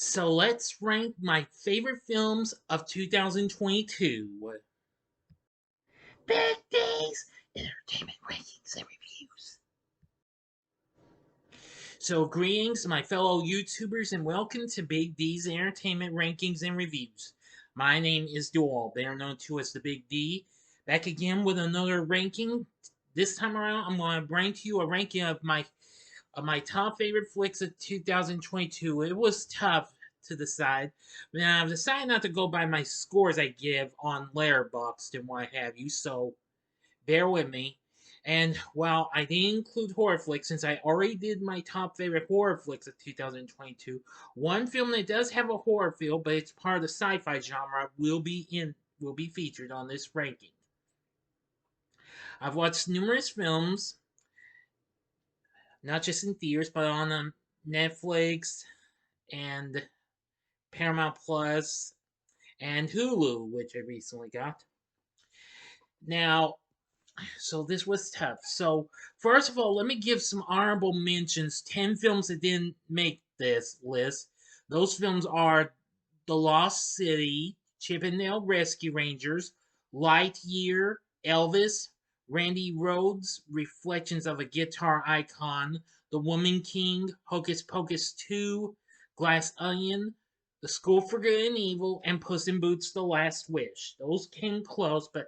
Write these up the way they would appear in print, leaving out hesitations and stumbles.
So let's rank my favorite films of 2022. Big D's Entertainment Rankings and Reviews. So, greetings, my fellow YouTubers, and welcome to Big D's Entertainment Rankings and Reviews. My name is Doyle, better known to as the Big D. Back again with another ranking. This time around, I'm going to bring to you a ranking of my top favorite flicks of 2022. It was tough to decide, but I've decided not to go by my scores I give on Letterboxd and what have you. So bear with me. And while I didn't include horror flicks, since I already did my top favorite horror flicks of 2022, one film that does have a horror feel, but it's part of the sci-fi genre, will be featured on this ranking. I've watched numerous films, not just in theaters, but on Netflix and Paramount Plus and Hulu, which I recently got. Now, so this was tough. So, first of all, let me give some honorable mentions 10 films that didn't make this list. Those films are The Lost City, Chippendale Rescue Rangers, Lightyear, Elvis, Randy Rhoads, Reflections of a Guitar Icon, The Woman King, Hocus Pocus 2, Glass Onion, The School for Good and Evil, and Puss in Boots: The Last Wish. Those came close, but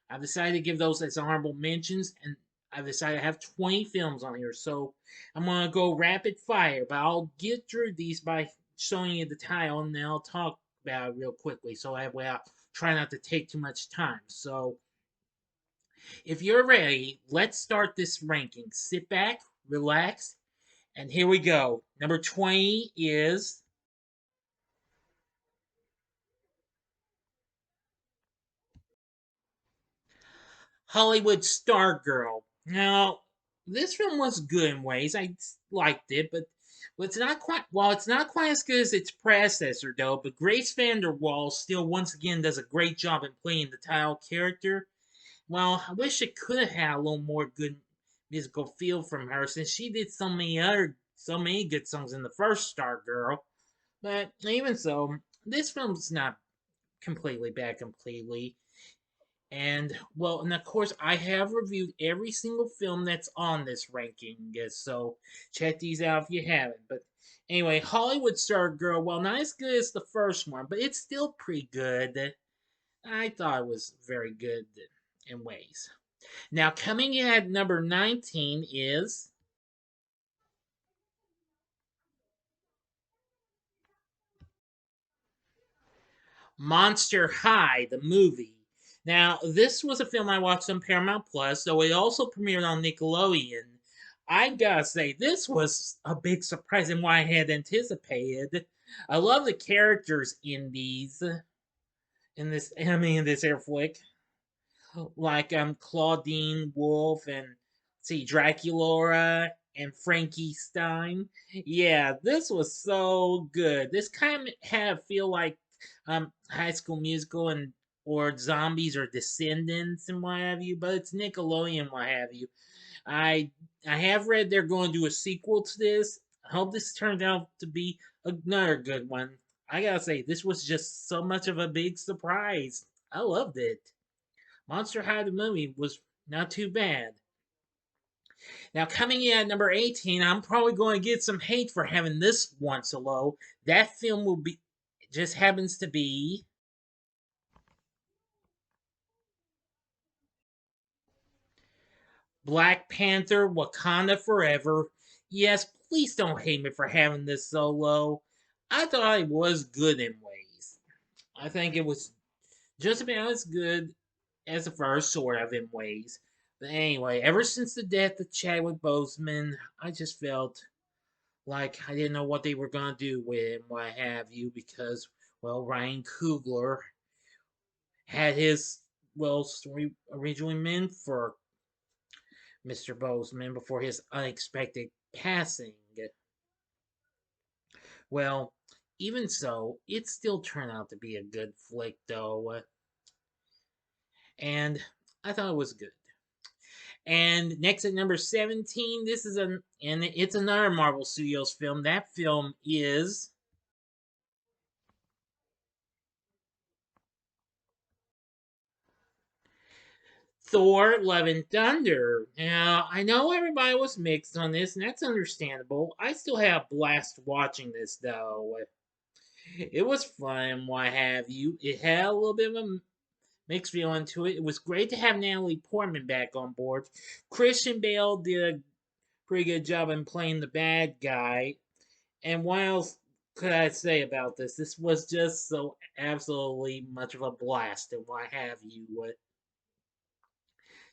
I've decided to give those as honorable mentions, and I've decided to have 20 films on here. So I'm going to go rapid fire, but I'll get through these by showing you the title, and then I'll talk about it real quickly. So that way I'll try not to take too much time. So if you're ready, let's start this ranking. Sit back, relax, and here we go. Number 20 is Hollywood Stargirl. Now, this film was good in ways. I liked it, but it's not quite. Well, it's not quite as good as its predecessor, though. But Grace VanderWaal still, once again, does a great job in playing the title character. Well, I wish it could have had a little more good musical feel from her, since she did so many good songs in the first Stargirl. But even so, this film's not completely bad. Completely. And well, and of course, I have reviewed every single film that's on this ranking, so check these out if you haven't. But anyway, Hollywood Star Girl, well, not as good as the first one, but it's still pretty good. I thought it was very good in ways. Now, coming in at number 19 is Monster High, the movie. Now, this was a film I watched on Paramount Plus, though it also premiered on Nickelodeon. I gotta say, this was a big surprise in what I had anticipated. I love the characters in in this air flick, like Claudine Wolf and see Draculaura and Frankie Stein. Yeah, this was so good. This kind of had a feel like High School Musical and or Zombies or Descendants and what have you, but it's Nickelodeon, what have you. I I have read they're going to do a sequel to this. I hope this turns out to be another good one. I gotta say, this was just so much of a big surprise. I loved it. Monster High the movie was not too bad. Now, coming in at number 18, I'm probably going to get some hate for having this one so low. That film will be just happens to be Black Panther Wakanda Forever. Yes, please don't hate me for having this so low. I thought it was good in ways. I think it was just about as good as the first, sort of, in ways. But anyway, ever since the death of Chadwick Boseman, I just felt like I didn't know what they were gonna do with it and what have you, because well, Ryan Coogler had his story originally meant for Mr. Boseman before his unexpected passing. Well, even so, it still turned out to be a good flick though, and I thought it was good. And next at number 17, this is it's another Marvel Studios film. That film is Thor: Love and Thunder. Now, I know everybody was mixed on this, and that's understandable. I still had a blast watching this, though. It was fun, what have you. It had a little bit of a mixed feeling to it. It was great to have Natalie Portman back on board. Christian Bale did a pretty good job in playing the bad guy. And what else could I say about this? This was just so absolutely much of a blast and what have you.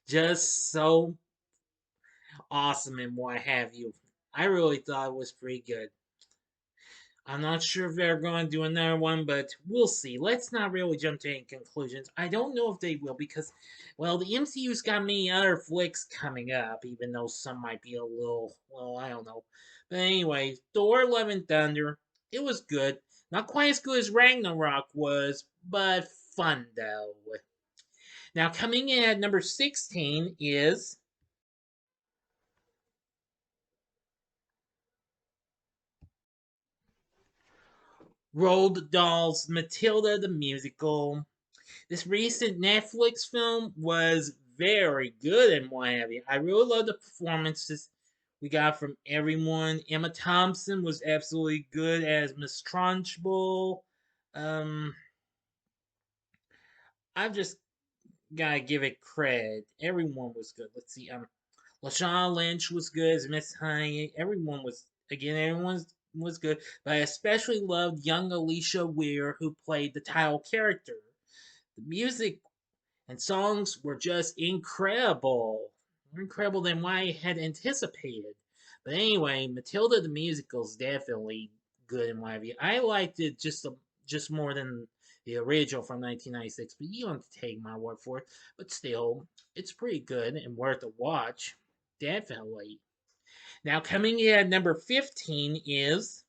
Just so awesome and what have you. I really thought it was pretty good. I'm not sure if they're going to do another one, but we'll see. Let's not really jump to any conclusions. I don't know if they will because, well, the MCU's got many other flicks coming up, even though some might be a little, well, I don't know. But anyway, Thor: Love and Thunder, it was good. Not quite as good as Ragnarok was, but fun though. Now, coming in at number 16 is Roald Dahl's Matilda the Musical. This recent Netflix film was very good and what have you. I really love the performances we got from everyone. Emma Thompson was absolutely good as Miss Trunchbull. Um, I've just gotta give it credit. Everyone was good. Let's see. Lashana Lynch was good as Miss Honey. Everyone was good. But I especially loved young Alicia Weir, who played the title character. The music and songs were just incredible. More incredible than what I had anticipated. But anyway, Matilda the Musical is definitely good in my view. I liked it just more than the original from 1996, but you don't have to take my word for it. But still, it's pretty good and worth a watch. Definitely. Now, coming in at number 15 is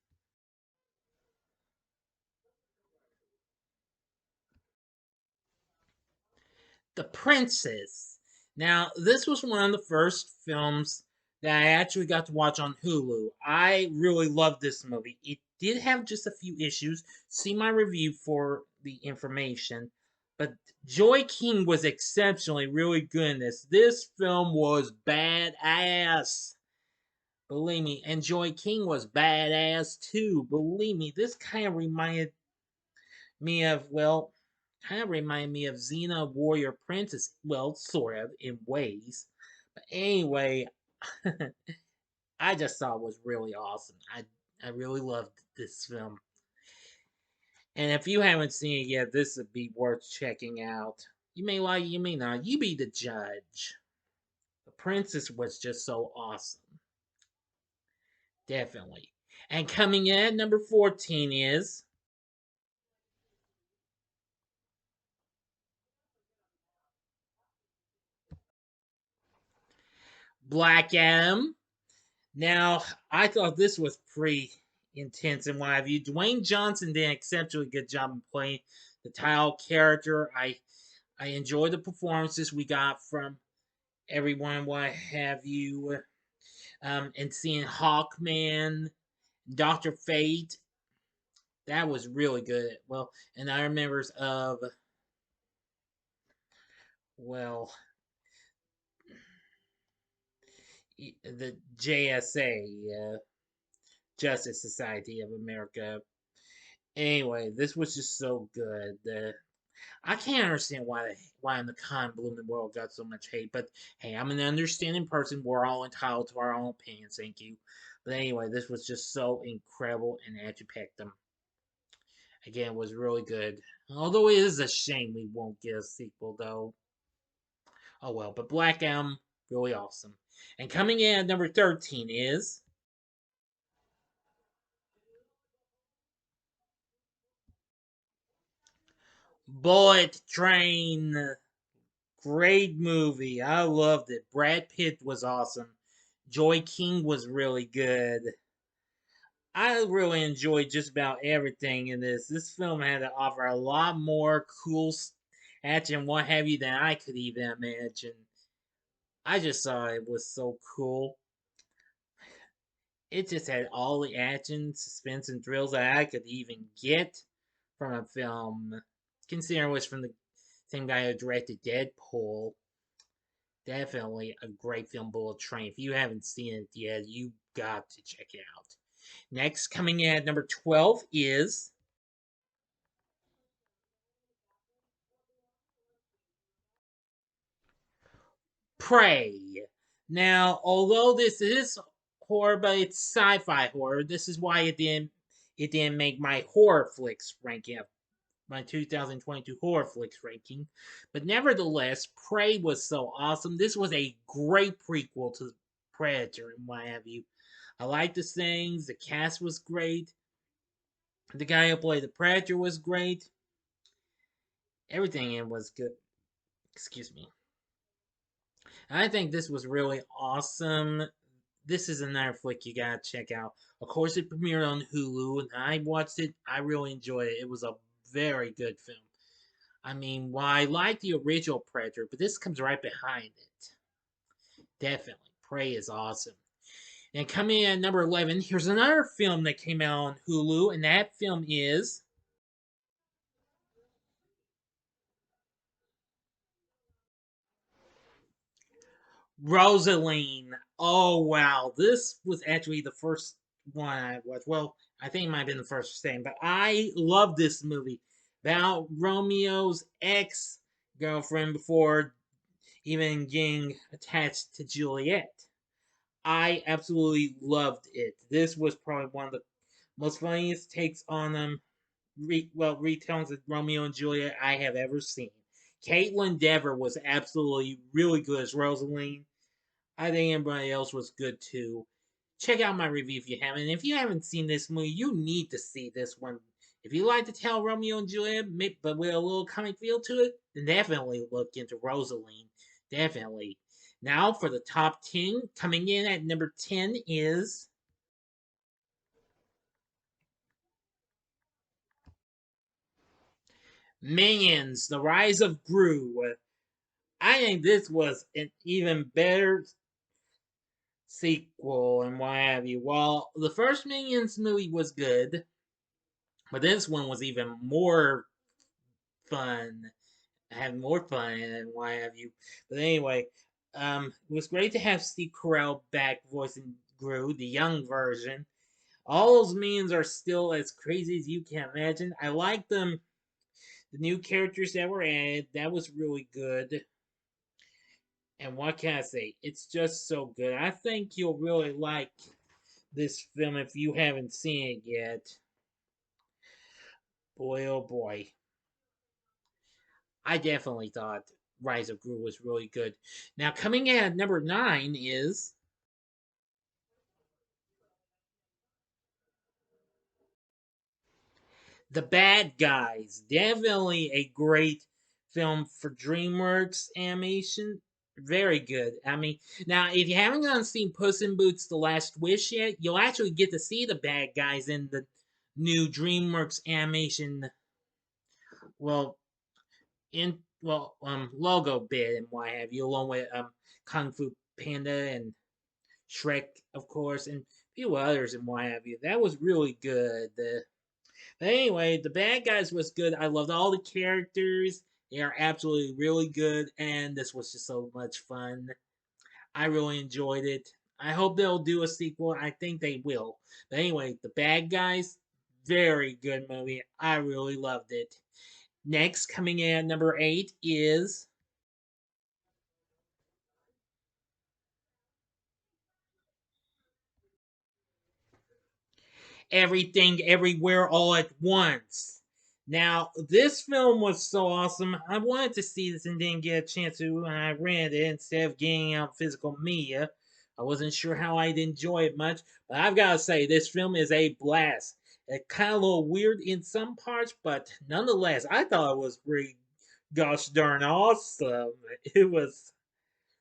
The Princess. Now, this was one of the first films that I actually got to watch on Hulu. I really loved this movie. It did have just a few issues. See my review for the information. But Joy King was exceptionally really good in this. This film was badass. Believe me. And Joy King was badass too. Believe me. This kind of reminded me of, well, kind of remind me of Xena Warrior Princess. Well, sort of, in ways. But anyway, I just thought it was really awesome. I really loved this film. And if you haven't seen it yet, this would be worth checking out. You may like it, you may not. You be the judge. The Princess was just so awesome. Definitely. And coming in at number 14 is Black Adam. Now, I thought this was pretty intense in my view. Dwayne Johnson did an exceptionally good job in playing the title character. I enjoyed the performances we got from everyone, what have you. And seeing Hawkman, Doctor Fate, that was really good. Well, and I remember of, well, the JSA, Justice Society of America. Anyway, this was just so good. I can't understand why in the con blooming world got so much hate, but hey, I'm an understanding person. We're all entitled to our own opinions. Thank you. But anyway, this was just so incredible and action-packed. Again, it was really good. Although it is a shame we won't get a sequel, though. Oh well, but Black Adam, really awesome. And coming in at number 13 is Bullet Train. Great movie. I loved it. Brad Pitt was awesome. Joy King was really good. I really enjoyed just about everything in this. This film had to offer a lot more cool action, what have you, than I could even imagine. I just thought it was so cool. It just had all the action, suspense, and thrills that I could even get from a film. Considering it was from the same guy who directed Deadpool. Definitely a great film, Bullet Train. If you haven't seen it yet, you got to check it out. Next, coming in at number 12 is Prey. Now, although this is horror, but it's sci-fi horror, this is why it didn't make my horror flicks ranking up, my 2022 horror flicks ranking. But nevertheless, Prey was so awesome. This was a great prequel to Predator and what have you. I like the things. The cast was great. The guy who played the Predator was great. Everything in was good. Excuse me. I think this was really awesome. This is another flick you gotta check out. Of course, it premiered on Hulu, and I watched it. I really enjoyed it. It was a very good film. I mean, well, I like the original Predator, but this comes right behind it. Definitely. Prey is awesome. And coming in at number 11, here's another film that came out on Hulu, and that film is Rosaline. Oh, wow. This was actually the first one I watched. Well, I think it might have been the first thing, but I love this movie about Romeo's ex girlfriend before even getting attached to Juliet. I absolutely loved it. This was probably one of the most funniest takes on retellings of Romeo and Juliet I have ever seen. Caitlin Dever was absolutely really good as Rosaline. I think everybody else was good too. Check out my review if you haven't. If you haven't seen this movie, you need to see this one. If you like to tell Romeo and Juliet, but with a little comic feel to it, then definitely look into Rosaline. Definitely. Now for the top 10, coming in at number 10 is Minions: The Rise of Gru. I think this was an even better sequel and what have you. While the first Minions movie was good, but this one was even more fun, had more fun and what have you. But anyway, it was great to have Steve Carell back voicing Gru, the young version. All those memes are still as crazy as you can imagine. I like them. The new characters that were added, that was really good. And what can I say? It's just so good. I think you'll really like this film if you haven't seen it yet. Boy, oh boy. I definitely thought Rise of Gru was really good. Now, coming in at number 9 is The Bad Guys. Definitely a great film for DreamWorks animation. Very good. I mean, now if you haven't gone seen Puss in Boots: The Last Wish yet, you'll actually get to see the bad guys in the new DreamWorks animation. Well, logo bit and what have you, along with Kung Fu Panda and Shrek, of course, and a few others and what have you. That was really good. But anyway, the bad guys was good. I loved all the characters. They are absolutely really good, and this was just so much fun. I really enjoyed it. I hope they'll do a sequel. I think they will. But anyway, the bad guys, very good movie. I really loved it. Next, coming in at number 8 is Everything Everywhere All at Once. Now, this film was so awesome. I wanted to see this and didn't get a chance to, and I rented it instead of getting out physical media. I wasn't sure how I'd enjoy it much, but I've got to say, this film is a blast. It's kind of a little weird in some parts, but nonetheless, I thought it was pretty gosh darn awesome. It was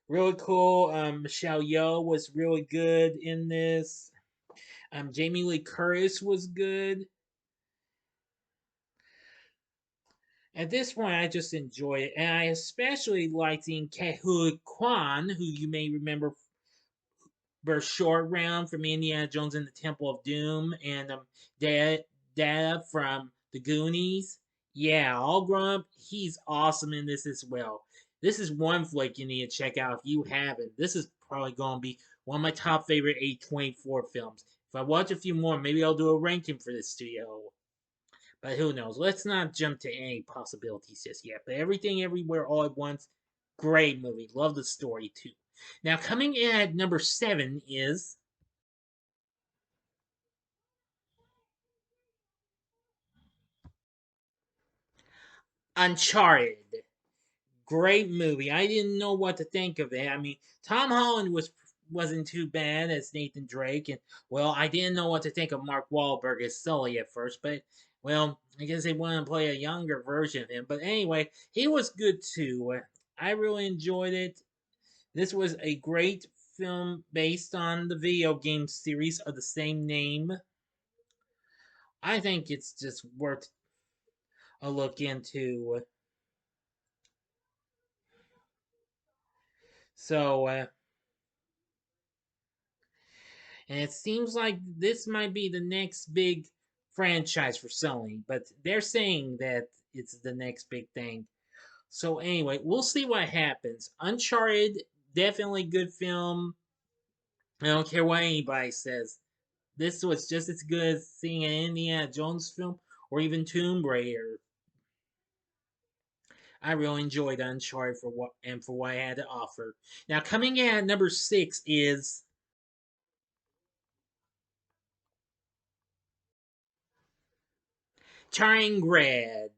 really cool. Michelle Yeoh was really good in this. Jamie Lee Curtis was good. At this point, I just enjoy it, and I especially liked seeing Kehui Kwan, who you may remember for Short Round from Indiana Jones and the Temple of Doom, and Data from The Goonies. Yeah, all grown up. He's awesome in this as well. This is one flick you need to check out if you haven't. This is probably going to be one of my top favorite A24 films. If I watch a few more, maybe I'll do a ranking for this studio. But who knows? Let's not jump to any possibilities just yet. But Everything Everywhere All at Once, great movie. Love the story too. Now, coming in at number 7 is Uncharted. Great movie. I didn't know what to think of it. I mean, Tom Holland wasn't too bad as Nathan Drake, and well, I didn't know what to think of Mark Wahlberg as Sully at first, but well, I guess they wanted to play a younger version of him. But anyway, he was good too. I really enjoyed it. This was a great film based on the video game series of the same name. I think it's just worth a look into. So, and it seems like this might be the next big franchise for Sony, but they're saying that it's the next big thing. So anyway, we'll see what happens. Uncharted, definitely good film. I don't care what anybody says. This was just as good as seeing an Indiana Jones film or even Tomb Raider. I really enjoyed Uncharted for what I had to offer. Now coming in at number 6 is Turning Red.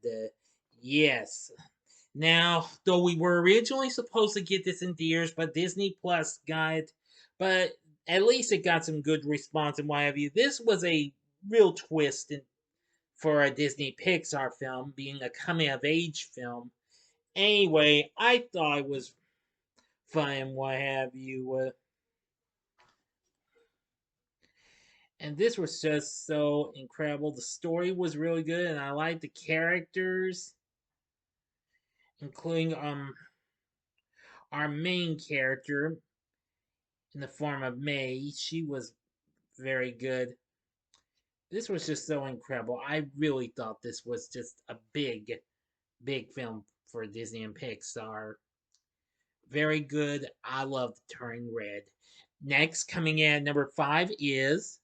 Yes. Now, though we were originally supposed to get this in theaters, but Disney Plus got it, but at least it got some good response and what have you. This was a real twist for a Disney Pixar film, being a coming of age film. Anyway, I thought it was fun and what have you. And this was just so incredible. The story was really good, and I liked the characters, including our main character in the form of May. She was very good. This was just so incredible. I really thought this was just a big film for Disney and Pixar. Very good. I loved Turning Red. Next, coming in at number 5 is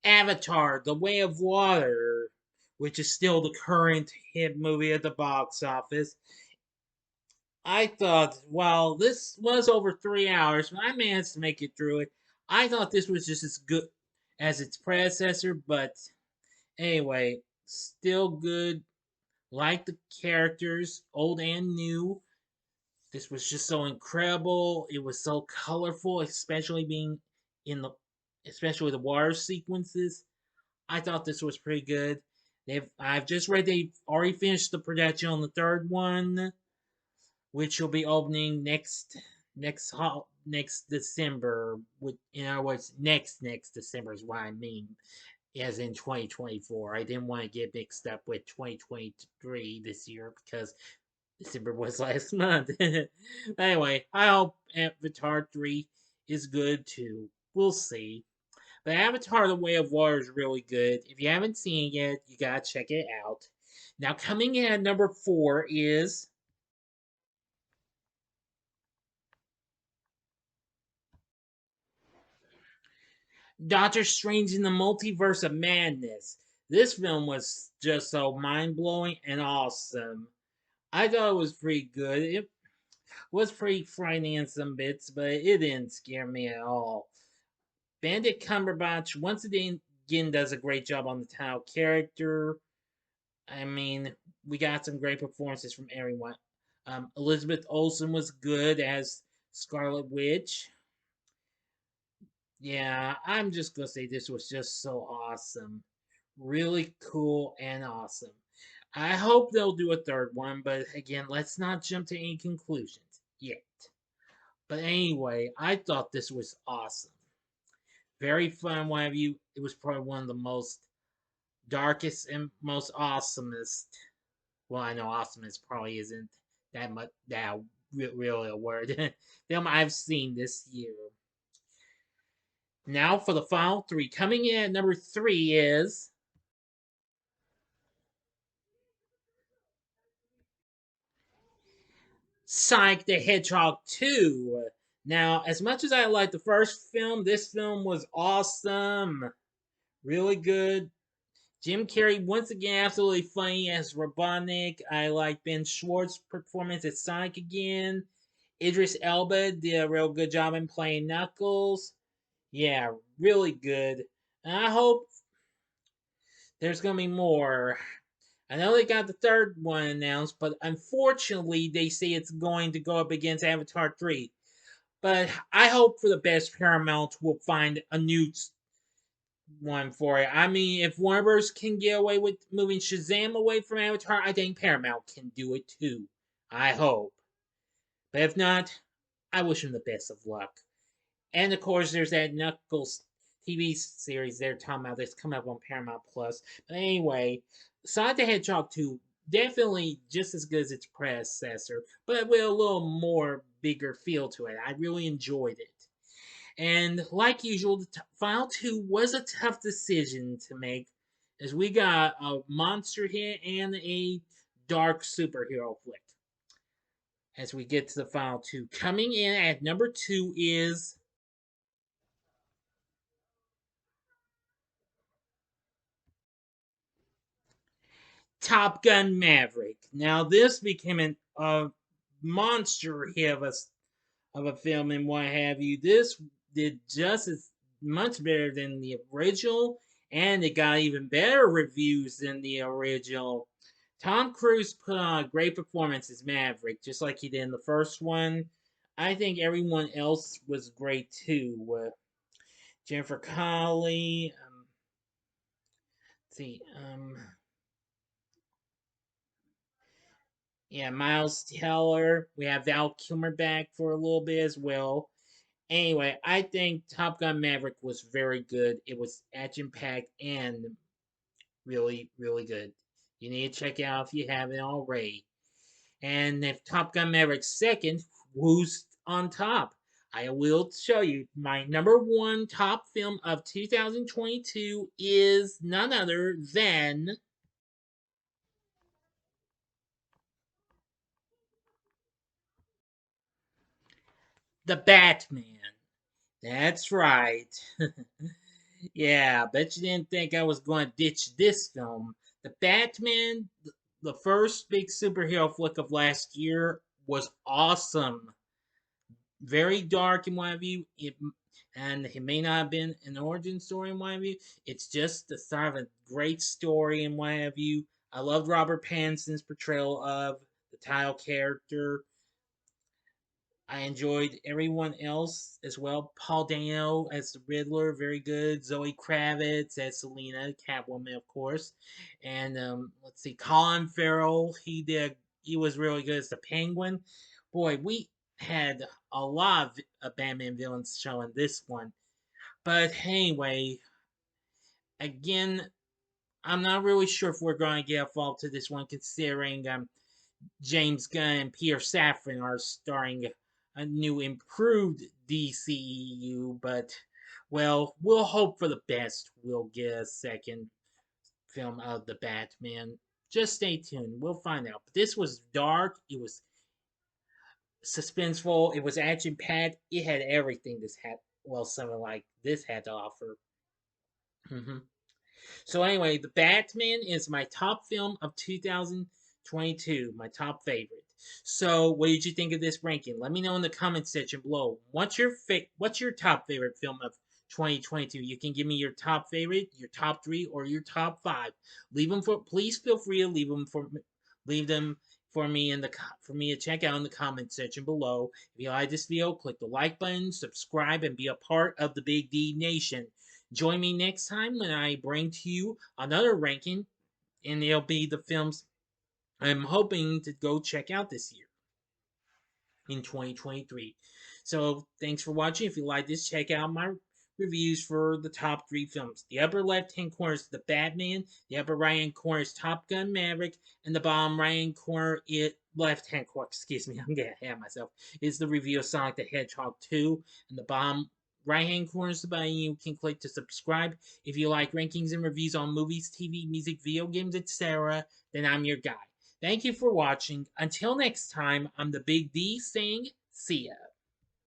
Avatar: The Way of Water, which is still the current hit movie at the box office. I thought, while this was over 3 hours, I managed to make it through it. I thought this was just as good as its predecessor, but anyway, still good. Like the characters, old and new. This was just so incredible. It was so colorful, especially being in the especially the water sequences. I thought this was pretty good. I've just read they've already finished the production on the third one, which will be opening next December. In other words, next December is what I mean, as in 2024. I didn't want to get mixed up with 2023 this year because December was last month. Anyway, I hope Avatar 3 is good too. We'll see. But Avatar The Way of Water is really good. If you haven't seen it yet, you gotta check it out. Now, coming in at number 4 is Doctor Strange in the Multiverse of Madness. This film was just so mind blowing and awesome. I thought it was pretty good. It was pretty frightening in some bits, but it didn't scare me at all. Benedict Cumberbatch once again does a great job on the title character. I mean, we got some great performances from everyone. Elizabeth Olsen was good as Scarlet Witch. Yeah, I'm just gonna say this was just so awesome. Really cool and awesome. I hope they'll do a third one, but again, let's not jump to any conclusions yet. But anyway, I thought this was awesome. Very fun, one of you. It was probably one of the most darkest and most awesomest. Well, I know awesomest probably isn't that much really a word. Film I've seen this year. Now for the final three. Coming in at number 3 is Sonic the Hedgehog 2. Now, as much as I liked the first film, this film was awesome. Really good. Jim Carrey, once again, absolutely funny as Robotnik. I like Ben Schwartz's performance as Sonic again. Idris Elba did a real good job in playing Knuckles. Yeah, really good. And I hope there's going to be more. I know they got the third one announced, but unfortunately, they say it's going to go up against Avatar 3. But I hope for the best Paramount will find a new one for it. I mean, if Warner Bros. Can get away with moving Shazam away from Avatar, I think Paramount can do it too. I hope. But if not, I wish them the best of luck. And of course, there's that Knuckles TV series they're talking about that's coming up on Paramount Plus. But anyway, Sonic the Hedgehog 2 definitely just as good as its predecessor, but with a little more bigger feel to it. I really enjoyed it. And like usual, the final two was a tough decision to make, as we got a monster hit and a dark superhero flick. As we get to the final two, coming in at number 2 is Top Gun Maverick. Now this became a monster hit of a film and what have you. This did just as much better than the original, and it got even better reviews than the original. Tom Cruise put on a great performance as Maverick, just like he did in the first one. I think everyone else was great too. Jennifer Connelly, see, yeah, Miles Teller. We have Val Kilmer back for a little bit as well. Anyway, I think Top Gun Maverick was very good. It was action packed and really, really good. You need to check it out if you haven't already. And if Top Gun Maverick's second, who's on top? I will show you. My number one top film of 2022 is none other than The Batman. That's right. Yeah, bet you didn't think I was going to ditch this film. The Batman, the first big superhero flick of last year, was awesome. Very dark in my view. And it may not have been an origin story in my view. It's just the start of a great story in my view. I loved Robert Pattinson's portrayal of the title character. I enjoyed everyone else as well. Paul Dano as the Riddler, very good. Zoe Kravitz as Selena, Catwoman, of course. And let's see, Colin Farrell, he was really good as the Penguin. Boy, we had a lot of Batman villains showing this one. But anyway, again, I'm not really sure if we're going to get a fall to this one, considering James Gunn and Peter Safran are starring a new improved DCEU, but well, we'll hope for the best. We'll get a second film of the Batman. Just stay tuned. We'll find out. But this was dark. It was suspenseful. It was action packed. It had everything something like this had to offer. Mm-hmm. So anyway, The Batman is my top film of 2022, my top favorite. So what did you think of this ranking? Let me know in the comment section below. What's your top favorite film of 2022? You can give me your top favorite, your top 3, or your top 5. Please feel free to leave them for me for me to check out in the comment section below. If you like this video, click the like button, subscribe, and be a part of the Big D Nation. Join me next time when I bring to you another ranking, and it'll be the films I'm hoping to go check out this year in 2023. So thanks for watching. If you like this, check out my reviews for the top 3 films. The upper left hand corner is The Batman, the upper right hand corner is Top Gun Maverick, and the bottom right hand corner left hand corner, excuse me, I'm getting ahead of myself, is the review of Sonic the Hedgehog 2, and the bottom Right hand corner of the button, you can click to subscribe. If you like rankings and reviews on movies, TV, music, video games, etc., then I'm your guy. Thank you for watching. Until next time, I'm the Big D saying, see ya.